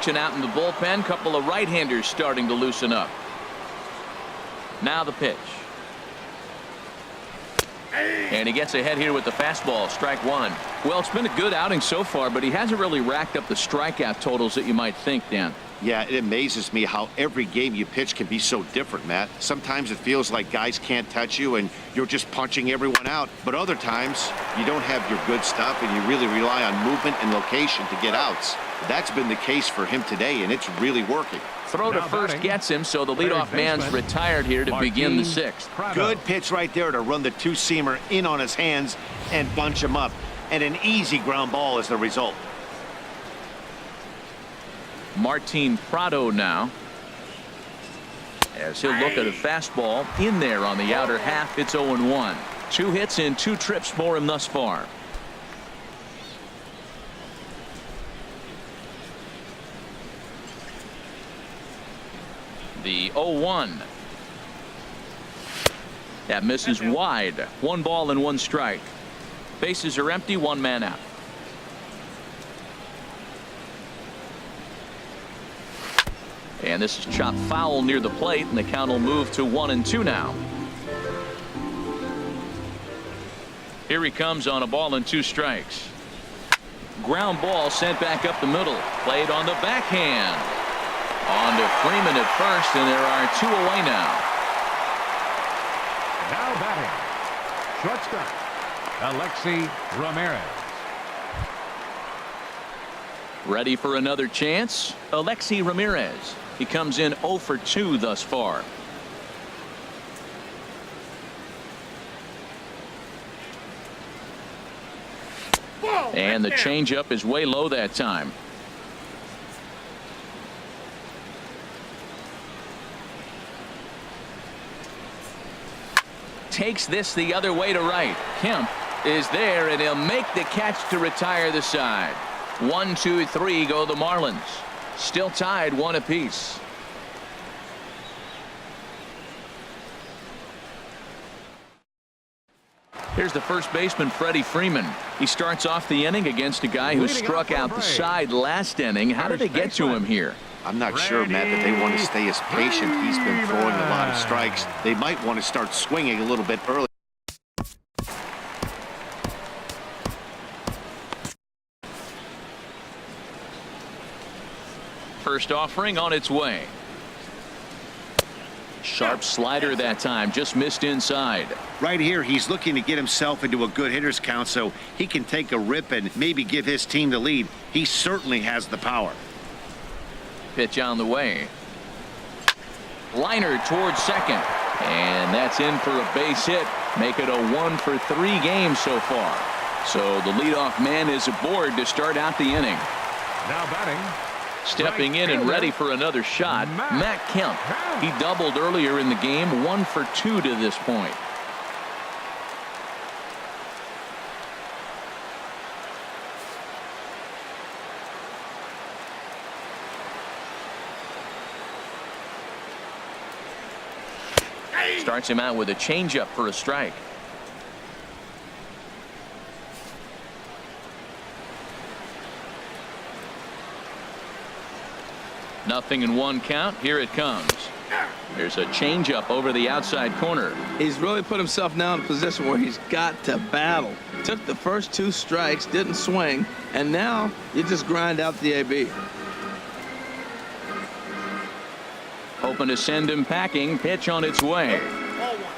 action out in the bullpen. Couple of right-handers starting to loosen up. Now the pitch. And he gets ahead here with the fastball. Strike one. Well, it's been a good outing so far, but he hasn't really racked up the strikeout totals that you might think, Dan. Yeah, it amazes me how every game you pitch can be so different, Matt. Sometimes it feels like guys can't touch you and you're just punching everyone out. But other times you don't have your good stuff and you really rely on movement and location to get outs. That's been the case for him today, and it's really working. Throw to first gets him, so the leadoff man's retired here to begin the sixth. Good pitch right there to run the two-seamer in on his hands and bunch him up. And an easy ground ball is the result. Martin Prado now, as he'll look at a fastball in there on the outer half. It's 0-1. 2 hits and 2 trips for him thus far. The 0-1. That misses wide. 1 ball and 1 strike. Bases are empty. 1 man out. And this is chopped foul near the plate, and the count will move to 1-2 now. Here he comes on a ball and 2 strikes. Ground ball sent back up the middle. Played on the backhand. On to Freeman at first, and there are 2 away now. Now batting, shortstop, Alexi Ramirez. Ready for another chance? Alexi Ramirez. He comes in 0 for 2 thus far. And the changeup is way low that time. Takes this the other way to right. Kemp is there, and he'll make the catch to retire the side. 1, 2, 3 go the Marlins. Still tied 1 apiece. Here's the first baseman, Freddie Freeman. He starts off the inning against a guy who struck out the side last inning. How did they get to him here? I'm not sure, Matt, that they want to stay as patient. He's been throwing a lot of strikes. They might want to start swinging a little bit early. First offering on its way. Sharp slider that time, just missed inside. Right here, he's looking to get himself into a good hitter's count so he can take a rip and maybe give his team the lead. He certainly has the power. Pitch on the way. Liner towards second. And that's in for a base hit. Make it a 1 for 3 games so far. So the leadoff man is aboard to start out the inning. Now batting. Stepping in and ready for another shot, Matt Kemp. He doubled earlier in the game, 1 for 2 to this point. Starts him out with a changeup for a strike. Nothing in 1 count. Here it comes. There's a changeup over the outside corner. He's really put himself now in a position where he's got to battle. Took the first 2 strikes, didn't swing, and now you just grind out the AB. Hoping to send him packing. Pitch on its way.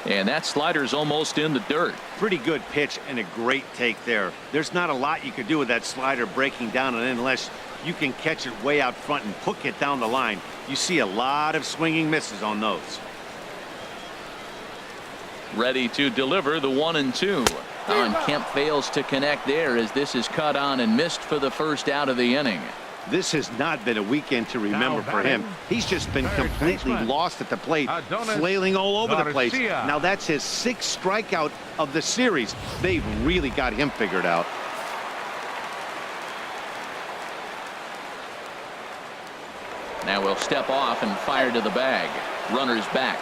And that slider's almost in the dirt. Pretty good pitch and a great take there. There's not a lot you could do with that slider breaking down and in unless you can catch it way out front and hook it down the line. You see a lot of swinging misses on those. Ready to deliver the 1-2. And Kemp fails to connect there as this is cut on and missed for the first out of the inning. This has not been a weekend to remember for him. He's just been completely lost at the plate, flailing all over the place. Now that's his 6th strikeout of the series. They've really got him figured out. Now we'll step off and fire to the bag. Runners back.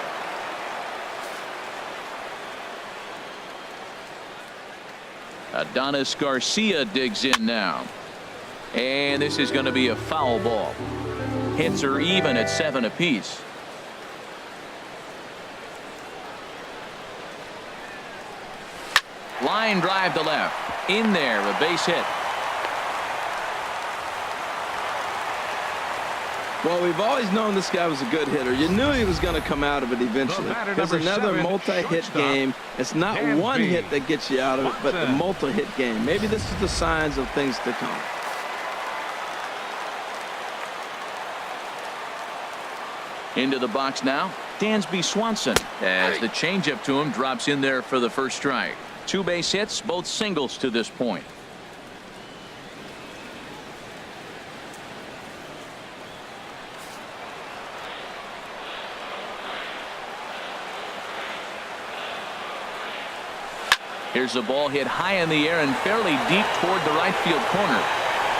Adonis Garcia digs in now. And this is going to be a foul ball. Hits are even at 7 apiece. Line drive to left. In there, a base hit. Well, we've always known this guy was a good hitter. You knew he was going to come out of it eventually. There's another multi-hit game. It's not one hit that gets you out of it, but the multi-hit game. Maybe this is the signs of things to come. Into the box now, Dansby Swanson, as the changeup to him drops in there for the first strike. 2 base hits, both singles to this point. Here's the ball hit high in the air and fairly deep toward the right field corner.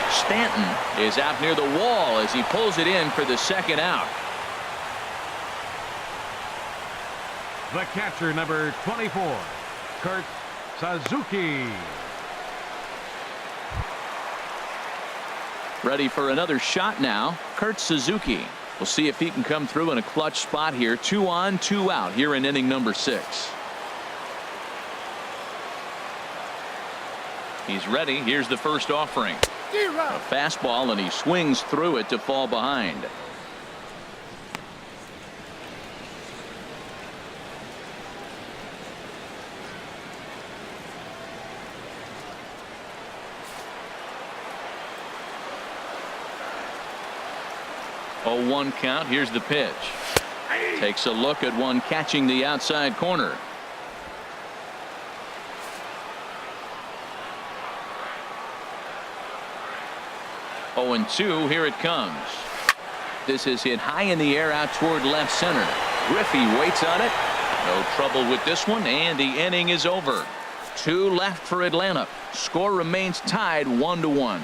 Stanton is out near the wall as he pulls it in for the second out. The catcher, number 24, Kurt Suzuki. Ready for another shot now. Kurt Suzuki. We'll see if he can come through in a clutch spot here. 2 on, 2 out here in inning number 6. He's ready. Here's the first offering. A fastball, and he swings through it to fall behind. Oh, 1 count. Here's the pitch. Takes a look at one catching the outside corner. Oh, and 2. Here it comes. This is hit high in the air out toward left center. Griffey waits on it. No trouble with this one, and the inning is over. 2 left for Atlanta. Score remains tied 1-1.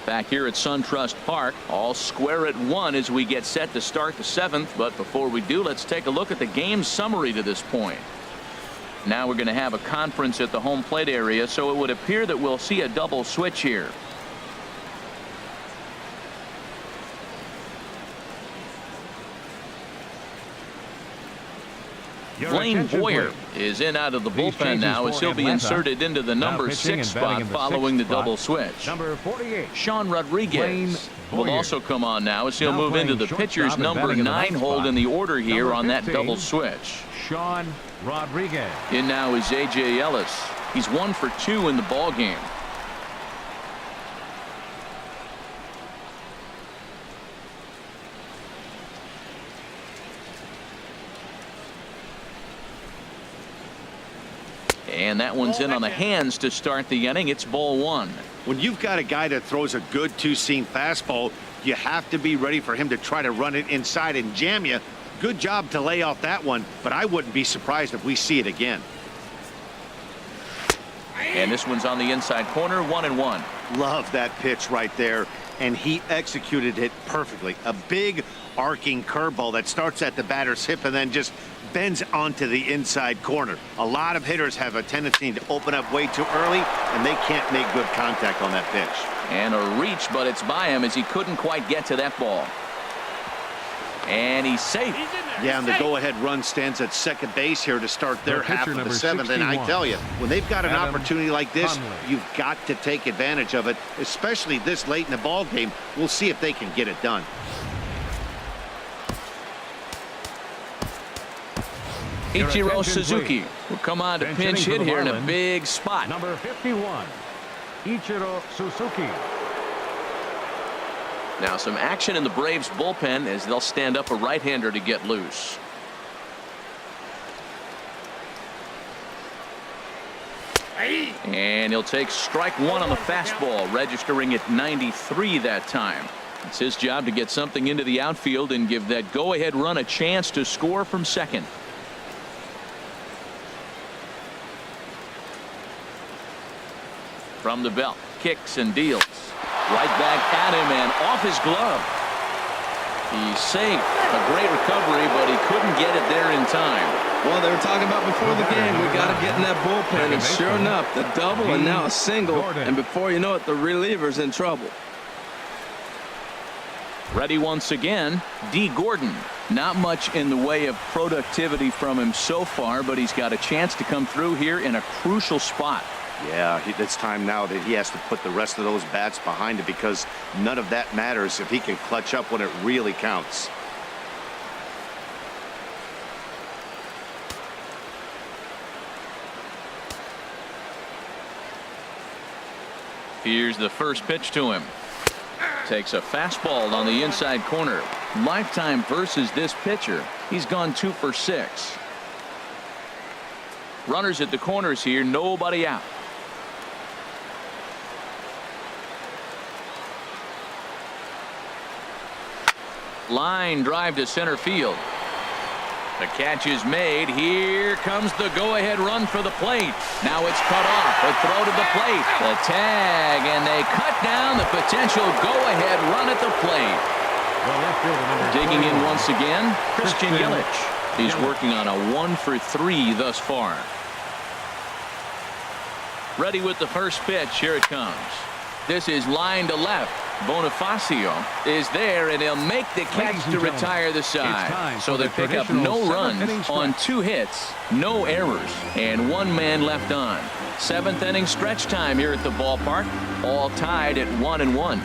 Back here at SunTrust Park, all square at 1 as we get set to start the 7th. But before we do, let's take a look at the game summary to this point. Now we're going to have a conference at the home plate area, so it would appear that we'll see a double switch here. Blaine Boyer is in out of the bullpen now as he'll be inserted into the number 6 spot following the double switch. Number 48. Sean Rodriguez will also come on now as he'll move into the pitcher's number 9 hold in the order here on that double switch. Sean Rodriguez. In now is A.J. Ellis. He's 1 for 2 in the ball game. And that one's in on the hands to start the inning. It's ball 1. When you've got a guy that throws a good 2-seam fastball, you have to be ready for him to try to run it inside and jam you. Good job to lay off that one, but I wouldn't be surprised if we see it again. And this one's on the inside corner, 1-1. Love that pitch right there, and he executed it perfectly. A big arcing curveball that starts at the batter's hip and then just bends onto the inside corner. A lot of hitters have a tendency to open up way too early, and they can't make good contact on that pitch. And a reach, but it's by him as he couldn't quite get to that ball. And he's safe. Yeah, and the go-ahead run stands at second base here to start their half of the 7th. And I tell you, when they've got an opportunity like this, you've got to take advantage of it, especially this late in the ball game. We'll see if they can get it done. Ichiro Suzuki will come on to pinch hit here in a big spot. Number 51, Ichiro Suzuki. Now some action in the Braves bullpen as they'll stand up a right-hander to get loose. And he'll take strike 1 on the fastball, registering at 93 that time. It's his job to get something into the outfield and give that go-ahead run a chance to score from second. From the belt, kicks and deals. Right back at him and off his glove. He's safe. A great recovery, but he couldn't get it there in time. Well, they were talking about before the game, we got to get in that bullpen, and sure enough, the double and now a single, and before you know it, the reliever's in trouble. Ready once again, D. Gordon. Not much in the way of productivity from him so far, but he's got a chance to come through here in a crucial spot. Yeah, it's time now that he has to put the rest of those bats behind it, because none of that matters if he can clutch up when it really counts. Here's the first pitch to him. Takes a fastball on the inside corner. Lifetime versus this pitcher. He's gone 2 for 6. Runners at the corners here, nobody out. Line drive to center field. The catch is made. Here comes the go-ahead run for the plate. Now it's cut off. A throw to the plate. The tag, and they cut down the potential go-ahead run at the plate. Digging in once again, Christian Yelich. He's working on a 1 for 3 thus far. Ready with the first pitch. Here it comes. This is line to left. Bonifacio is there, and he'll make the catch to retire the side. So they pick up no runs on 2 hits, no errors, and 1 man left on. 7th inning stretch time here at the ballpark, all tied at 1-1.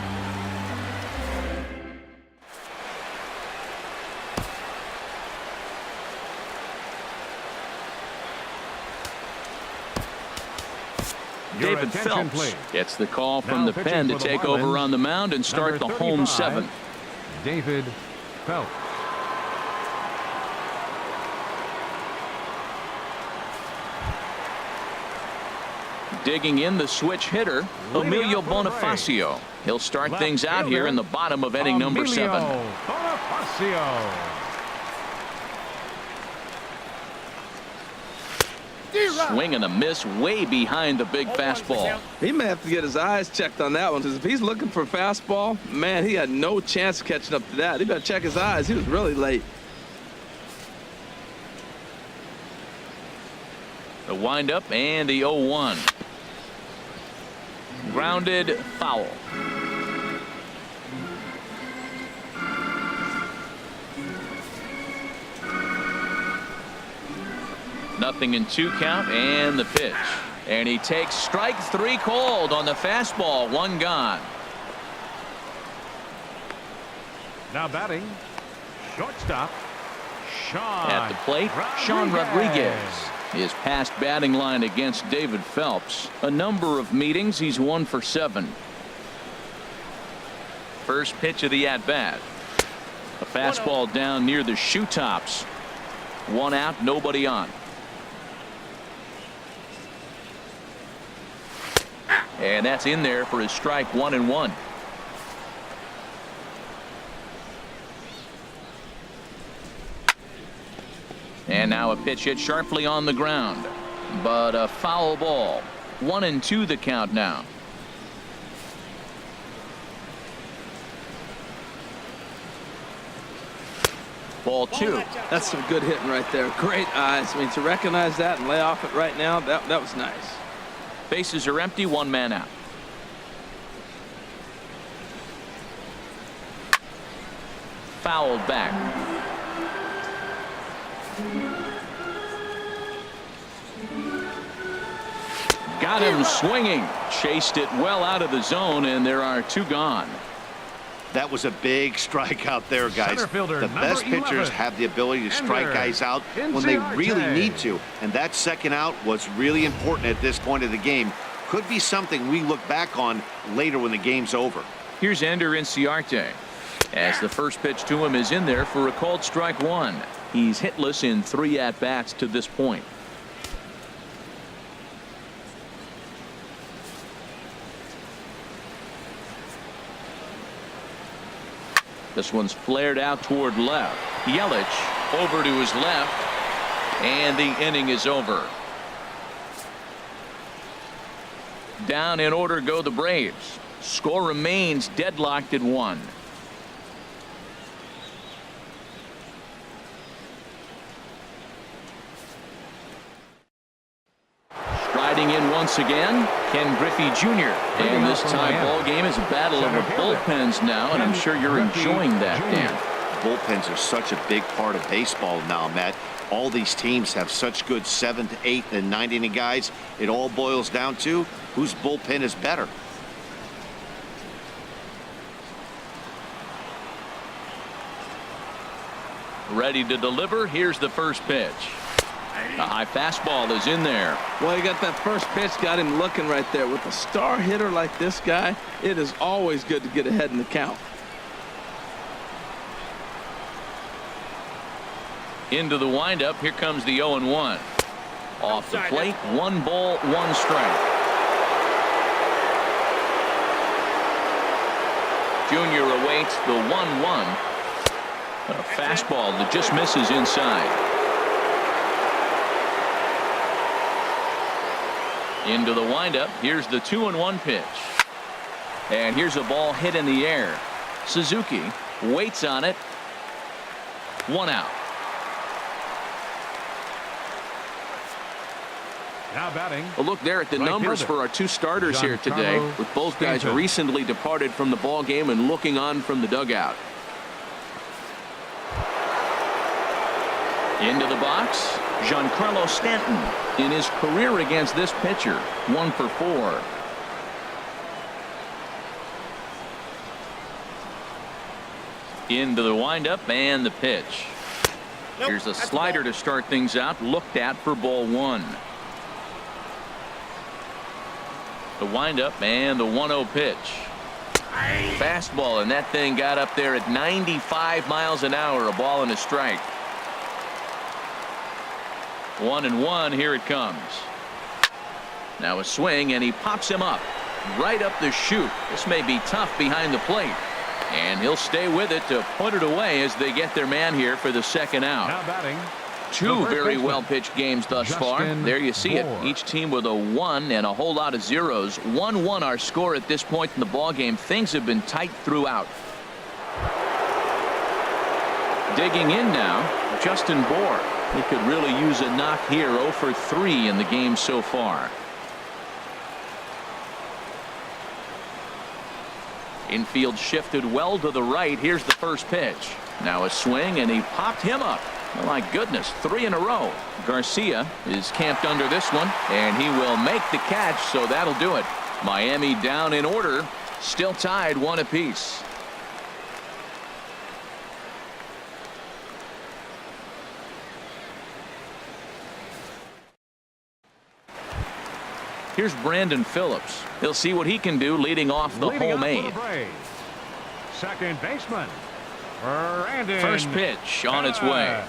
David Phelps gets the call from the pen to take over on the mound and start the home 7th. David Phelps. Digging in, the switch hitter, Emilio Bonifacio. He'll start things out here in the bottom of inning number 7. Bonifacio. Swing and a miss way behind the big fastball. He may have to get his eyes checked on that one, because if he's looking for a fastball, man, he had no chance of catching up to that. He better check his eyes. He was really late. The windup and the 0-1. Grounded foul. Nothing in 2 count, and the pitch. And he takes strike 3 called on the fastball. 1 gone. Now batting, shortstop, Sean. At the plate, Sean Rodriguez. His past batting line against David Phelps. A number of meetings, he's 1 for 7. First pitch of the at-bat. A fastball down near the shoe tops. 1 out, nobody on. And that's in there for his strike 1-1. And now a pitch hit sharply on the ground, but a foul ball. 1-2 the count now. Ball 2. That's some good hitting right there. Great eyes. I mean, to recognize that and lay off it right now, that was nice. Bases are empty, 1 man out. Fouled back. Got him swinging. Chased it well out of the zone, and there are 2 gone. That was a big strikeout there, guys. The best pitchers have the ability to strike guys out when they really need to. And that second out was really important at this point of the game. Could be something we look back on later when the game's over. Here's Ender Inciarte. As the first pitch to him is in there for a called strike 1. He's hitless in 3 at-bats to this point. This one's flared out toward left. Yelich over to his left, and the inning is over. Down in order go the Braves. Score remains deadlocked at 1. Batting in once again, Ken Griffey Jr. And this tie ball game is a battle of the bullpens now, and I'm sure you're enjoying that, Dan. Bullpens are such a big part of baseball now, Matt. All these teams have such good 7th, 8th, and 9th inning guys. It all boils down to whose bullpen is better. Ready to deliver. Here's the first pitch. A high fastball is in there. Well, you got that first pitch, got him looking right there. With a star hitter like this guy, it is always good to get ahead in the count. Into the windup. Here comes the 0-1. Off the plate. 1 ball, 1 strike. Junior awaits the 1-1. A fastball that just misses inside. Into the windup. Here's the 2-1 pitch. And here's a ball hit in the air. Suzuki waits on it. 1 out. Now batting. A look there at the numbers for our 2 starters here today, with both guys recently departed from the ball game and looking on from the dugout. Into the box, Giancarlo Stanton. In his career against this pitcher, 1 for 4. Into the windup and the pitch. Here's a slider to start things out, looked at for ball 1. The windup and the 1-0 pitch. Fastball, and that thing got up there at 95 miles an hour. A ball and a strike. 1-1. Here it comes. Now a swing, and he pops him up right up the chute. This may be tough behind the plate, and he'll stay with it to put it away as they get their man here for the second out. Now batting. 2 very well pitched games thus far. There you see it. Each team with a 1 and a whole lot of zeros. 1-1 our score at this point in the ball game. Things have been tight throughout. Digging in now, Justin Bohr. He could really use a knock here. 0 for 3 in the game so far. Infield shifted well to the right. Here's the first pitch. Now a swing, and he popped him up. Oh my goodness, 3 in a row. Garcia is camped under this one, and he will make the catch, so that'll do it. Miami down in order, still tied 1 apiece. Here's Brandon Phillips. He'll see what he can do leading off the homemade. Second baseman, Brandon. First pitch on its way.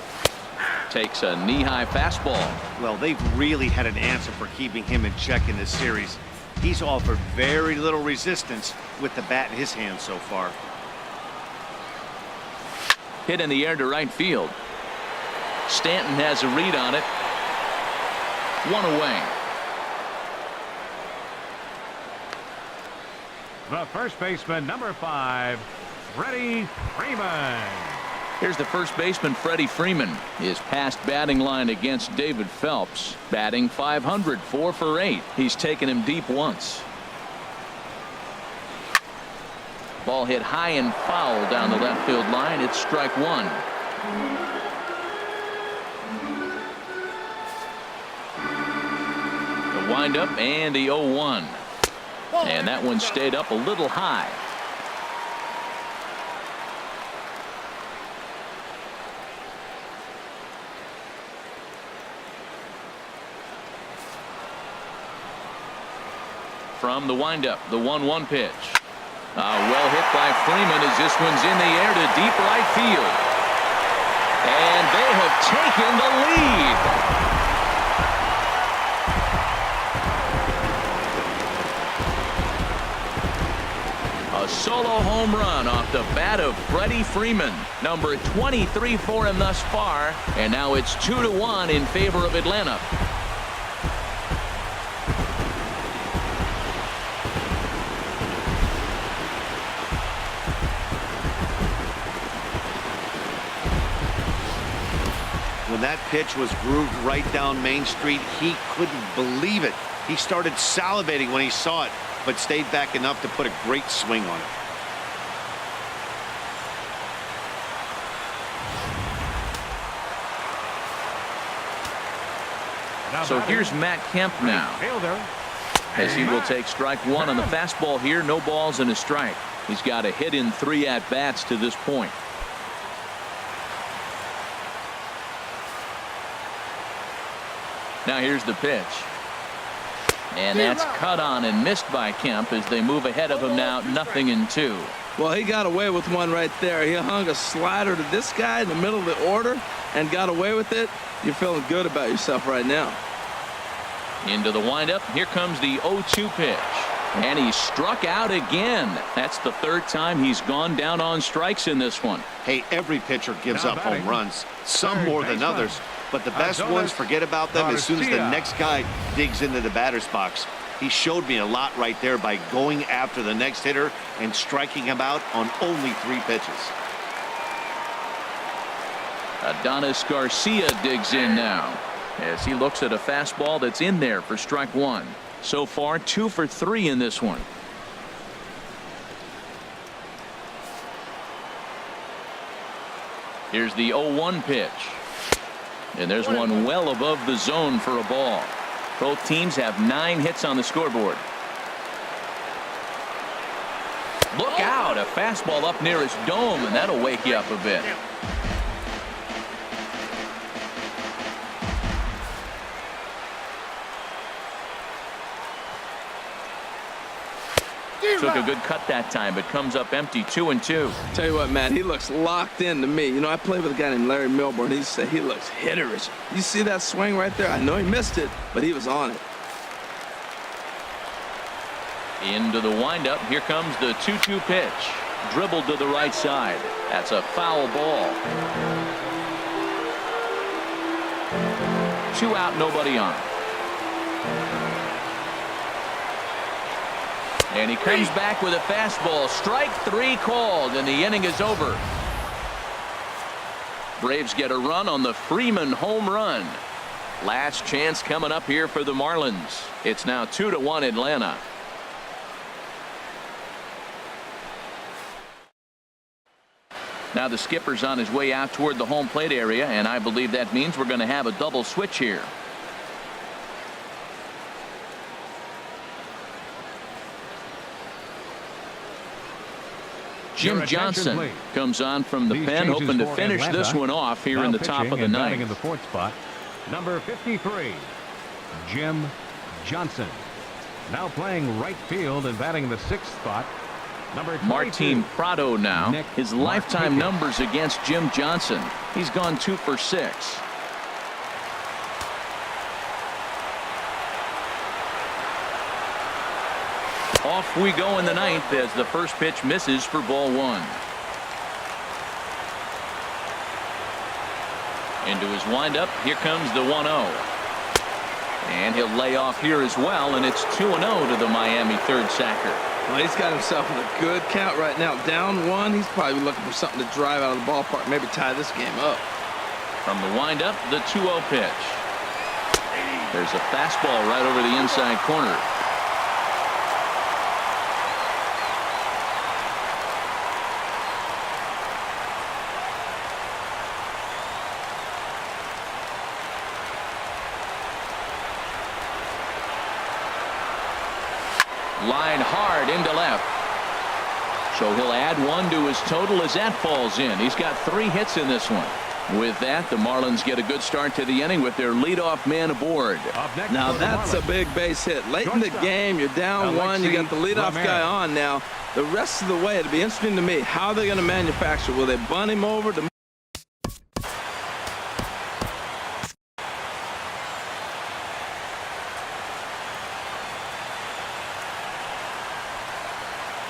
Takes a knee-high fastball. Well, they've really had an answer for keeping him in check in this series. He's offered very little resistance with the bat in his hand so far. Hit in the air to right field. Stanton has a read on it. 1 away. The first baseman, number 5, Freddie Freeman. Here's the first baseman, Freddie Freeman. His past batting line against David Phelps. Batting .500, 4 for 8. He's taken him deep once. Ball hit high and foul down the left field line. It's strike 1. The windup and the 0-1. And that one stayed up a little high. From the windup, the 1-1 pitch. Well hit by Freeman as this one's in the air to deep right field. And they have taken the lead. A solo home run off the bat of Freddie Freeman. Number 23 for him thus far. And now it's 2-1 in favor of Atlanta. When that pitch was grooved right down Main Street, he couldn't believe it. He started salivating when he saw it, but stayed back enough to put a great swing on it. So here's Matt Kemp now, as he will take strike one on the fastball here. No balls and a strike. He's got a hit in 3 at-bats to this point. Now here's the pitch. And that's cut on and missed by Kemp as they move ahead of him now 0-2. Well, he got away with one right there. He hung a slider to this guy in the middle of the order and got away with it. You're feeling good about yourself right now. Into the windup. Here comes the 0-2 pitch. And he struck out again. That's the 3rd time he's gone down on strikes in this one. Hey, every pitcher gives up home runs, some more than others, but the best ones, forget about them as soon as the next guy digs into the batter's box. He showed me a lot right there by going after the next hitter and striking him out on only 3 pitches. Adonis Garcia digs in now as he looks at a fastball that's in there for strike one. So far 2 for 3 in this one. Here's the 0-1 pitch. And there's one well above the zone for a ball. Both teams have 9 hits on the scoreboard. Look out, a fastball up near his dome, and that'll wake you up a bit. Took a good cut that time, but comes up empty. 2-2. Tell you what, Matt, he looks locked in to me. You know, I played with a guy named Larry Milburn. He said he looks hitterish. You see that swing right there? I know he missed it, but he was on it. Into the windup. Here comes the 2-2 pitch. Dribbled to the right side. That's a foul ball. 2 out, nobody on. And he comes back with a fastball. Strike 3 called, and the inning is over. Braves get a run on the Freeman home run. Last chance coming up here for the Marlins. It's now 2-1 Atlanta. Now the skipper's on his way out toward the home plate area, and I believe that means we're going to have a double switch here. Jim Johnson comes on from the pen, hoping to finish this one off here in the top of the 9th. In the 4th spot, number 53, Jim Johnson. Now playing right field and batting in the 6th spot, number 22, Martin Prado now. His lifetime numbers against Jim Johnson. He's gone 2 for 6. Off we go in the 9th as the first pitch misses for ball 1. Into his windup. Here comes the 1-0. And he'll lay off here as well, and it's 2-0 to the Miami third sacker. Well, he's got himself in a good count right now. Down 1. He's probably looking for something to drive out of the ballpark, maybe tie this game up. From the windup, the 2-0 pitch. There's a fastball right over the inside corner. Line hard into left. So he'll add 1 to his total as that falls in. He's got 3 hits in this one. With that, the Marlins get a good start to the inning with their leadoff man aboard. Now that's a big base hit. Late in the game, you're down 1. You got the leadoff guy on now. The rest of the way, it'll be interesting to me. How are they going to manufacture? Will they bunt him over to...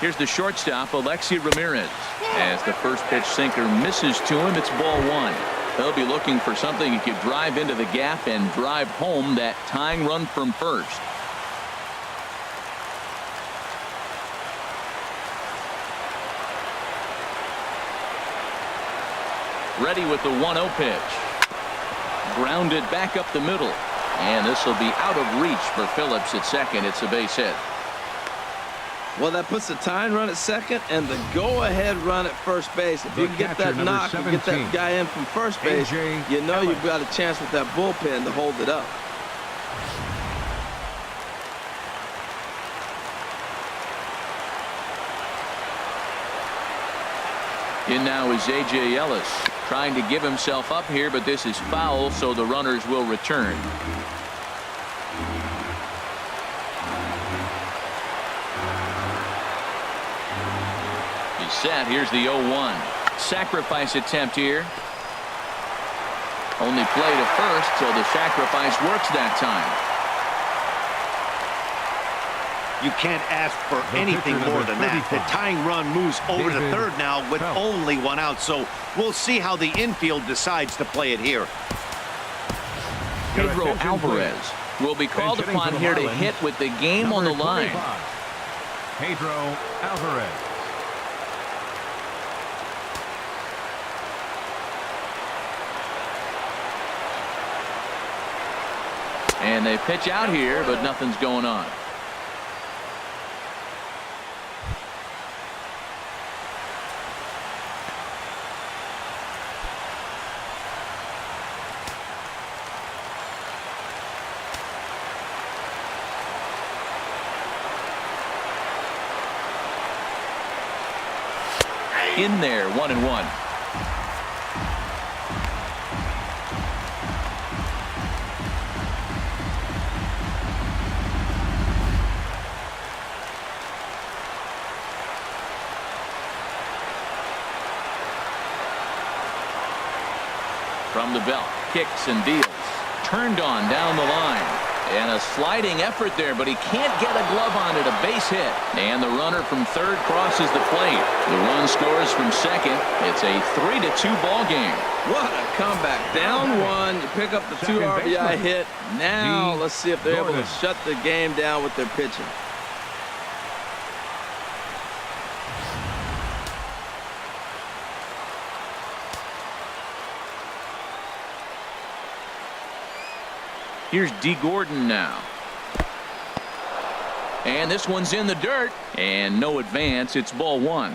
Here's the shortstop, Alexi Ramirez. As the first pitch sinker misses to him, it's ball 1. They'll be looking for something he could drive into the gap and drive home that tying run from first. Ready with the 1-0 pitch. Grounded back up the middle. And this will be out of reach for Phillips at second. It's a base hit. Well, that puts the tying run at second and the go-ahead run at first base. If you can get that knock and get that guy in from first base, you know you've got a chance with that bullpen to hold it up. In now is A.J. Ellis, trying to give himself up here, but this is foul, so the runners will return. He's set. Here's the 0-1. Sacrifice attempt here. Only play to first, so the sacrifice works that time. You can't ask for anything more than that. The tying run moves over to third now with only one out, so we'll see how the infield decides to play it here. Pedro Alvarez will be called upon here to hit with the game on the line. Pedro Alvarez. And they pitch out here, but nothing's going on. In there, 1-1. From the belt, kicks and deals. Turned on down the line. And a sliding effort there, but he can't get a glove on it. A base hit. And the runner from third crosses the plate. The run scores from second. It's a 3-2 ball game. What a comeback. Down one. You pick up the 2 RBI hit. Now let's see if they're able to shut the game down with their pitching. Here's D. Gordon now. And this one's in the dirt. And no advance. It's ball 1.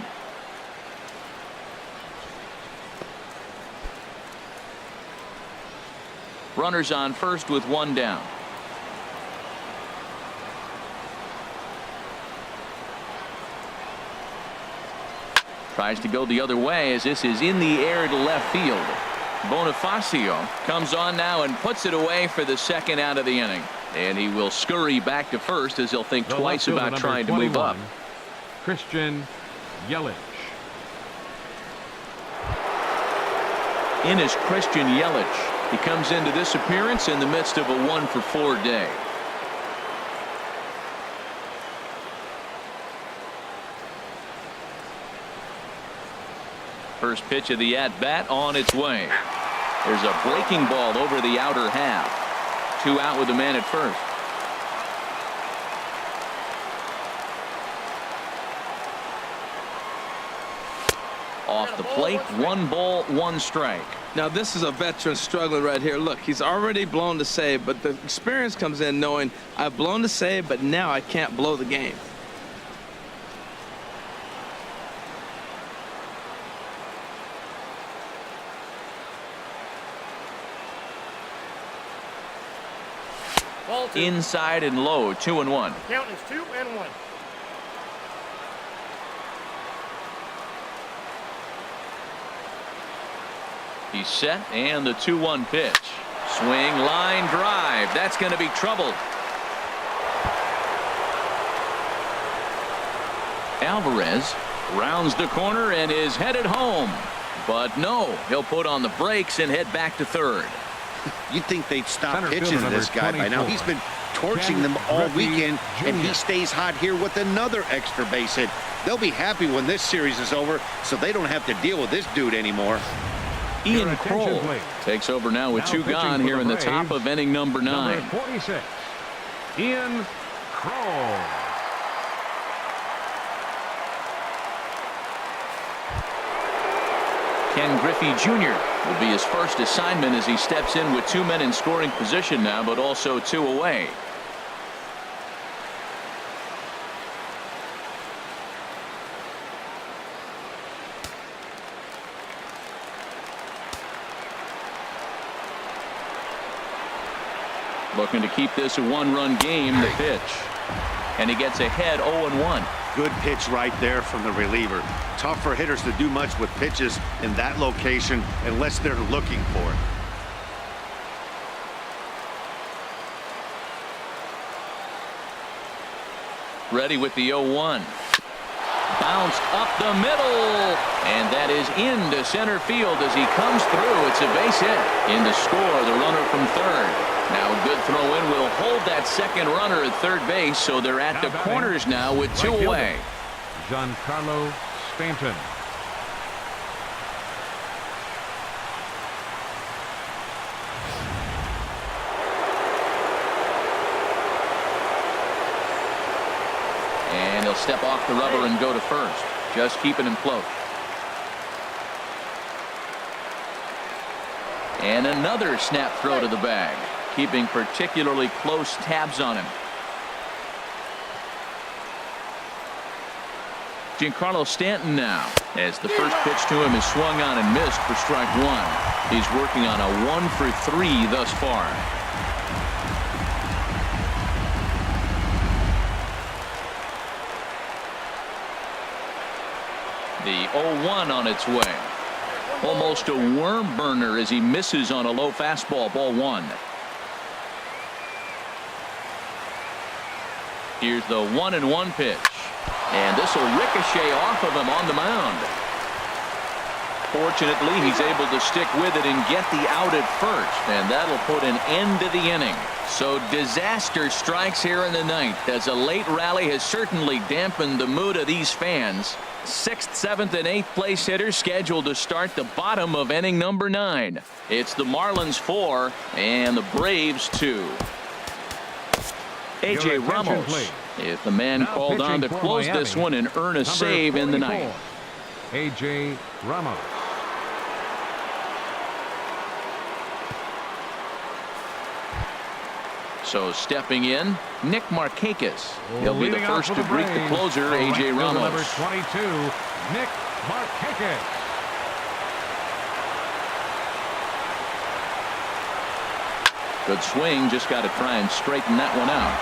Runners on first with 1 down. Tries to go the other way as this is in the air to left field. Bonifacio comes on now and puts it away for the second out of the inning. And he will scurry back to first as he'll think twice about trying to move up. Christian Yelich. In is Christian Yelich. He comes into this appearance in the midst of a 1-for-4 day. First pitch of the at-bat on its way. There's a breaking ball over the outer half. 2 out with the man at first. Off the plate, 1 ball, 1 strike. Now this is a veteran struggling right here. Look, he's already blown the save, but the experience comes in knowing I've blown the save, but now I can't blow the game. Inside and low, 2-1. Count is 2-1. He's set, and the 2-1 pitch. Swing, line drive. That's going to be trouble. Alvarez rounds the corner and is headed home. But no, he'll put on the brakes and head back to third. You'd think they'd stop Center pitching to fielder this guy by now. He's been torching them all weekend, and he stays hot here with another extra base hit. They'll be happy when this series is over, so they don't have to deal with this dude anymore. Ian Kroll takes over now with 2 gone here in the top of inning number 9. Number 46, Ian Kroll. Ken Griffey Jr. will be his first assignment as he steps in with 2 men in scoring position now, but also 2 away. Looking to keep this a 1-run game. The pitch. And he gets ahead 0-1. Good pitch right there from the reliever. Tough for hitters to do much with pitches in that location unless they're looking for it. Ready with the 0-1. Bounced up the middle. And that is into center field as he comes through. It's a base hit. In to score, the runner from third. Now a good throw in will hold that second runner at third base, so they're at the corners now with 2 away. Giancarlo Stanton. And he'll step off the rubber and go to first, just keeping him close. And another snap throw to the bag, keeping particularly close tabs on him. Giancarlo Stanton now, as the first pitch to him is swung on and missed for strike 1. He's working on a 1 for 3 thus far. The 0-1 on its way. Almost a worm burner as he misses on a low fastball. Ball 1. Here's the 1-1 pitch. And this will ricochet off of him on the mound. Fortunately, he's able to stick with it and get the out at first. And that'll put an end to the inning. So disaster strikes here in the 9th as a late rally has certainly dampened the mood of these fans. 6th, 7th, and 8th place hitters scheduled to start the bottom of inning number 9. It's the Marlins 4 and the Braves 2. A.J. Ramos is the man called on to close this one and earn a save in the 9th. A.J. Ramos. So stepping in, Nick Markakis. He'll be the first to greet the closer, A.J. Ramos. Number 22, Nick Markakis. Good swing, just got to try and straighten that one out.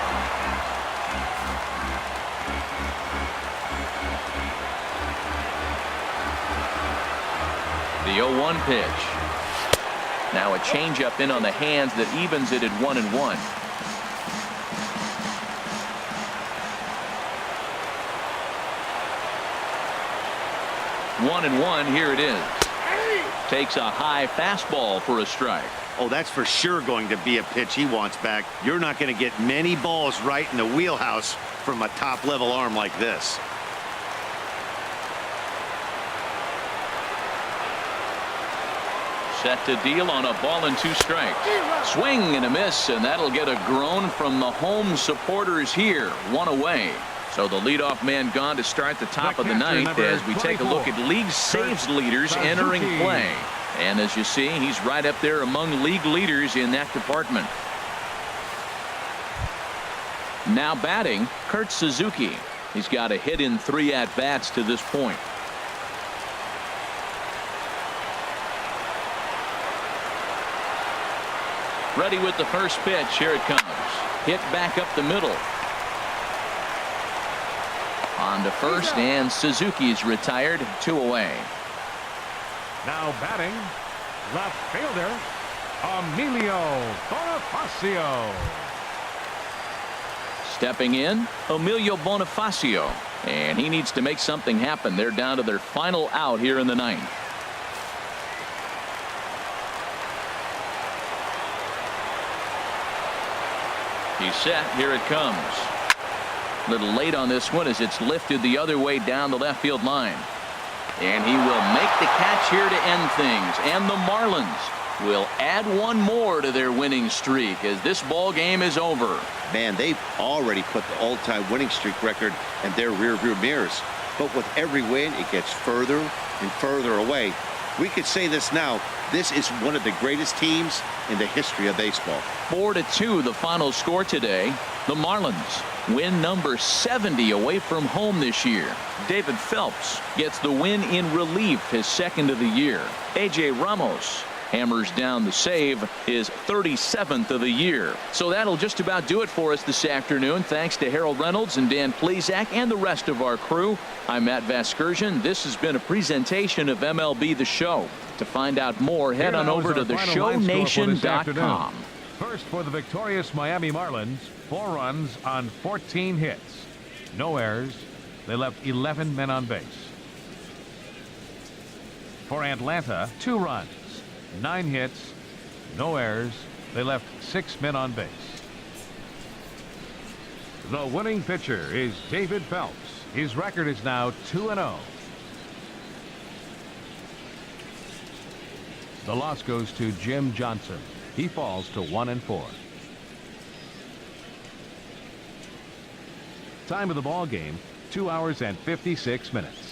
The 0-1 pitch. Now a changeup in on the hands that evens it at 1-1. 1-1, here it is. Takes a high fastball for a strike. Oh, that's for sure going to be a pitch he wants back. You're not going to get many balls right in the wheelhouse from a top-level arm like this. Set to deal on a ball and 2 strikes. Swing and a miss, and that'll get a groan from the home supporters here. 1 away. So the leadoff man gone to start the top of the 9th as we take a look at league saves leaders entering play. And as you see, he's right up there among league leaders in that department. Now batting, Kurt Suzuki. He's got a hit in 3 at-bats to this point. Ready with the first pitch. Here it comes. Hit back up the middle. On to first, and Suzuki's retired. 2 away. Now batting, left fielder, Emilio Bonifacio. Stepping in, Emilio Bonifacio. And he needs to make something happen. They're down to their final out here in the 9th. He's set. Here it comes. A little late on this one as it's lifted the other way down the left field line. And he will make the catch here to end things. And the Marlins will add 1 more to their winning streak as this ball game is over. Man, they've already put the all-time winning streak record in their rearview mirrors. But with every win, it gets further and further away. We could say this now. This is one of the greatest teams in the history of baseball. 4-2 the final score today. The Marlins win number 70 away from home this year. David Phelps gets the win in relief, his second of the year. A.J. Ramos hammers down the save, his 37th of the year. So that'll just about do it for us this afternoon. Thanks to Harold Reynolds and Dan Plesac and the rest of our crew. I'm Matt Vasgersian. This has been a presentation of MLB The Show. To find out more, head on over to theshownation.com. First for the victorious Miami Marlins, 4 runs on 14 hits. No errors. They left 11 men on base. For Atlanta, 2 runs, 9 hits, no errors. They left 6 men on base. The winning pitcher is David Phelps. His record is now 2-0. The loss goes to Jim Johnson. He falls to 1-4. Time of the ball game, 2 hours and 56 minutes.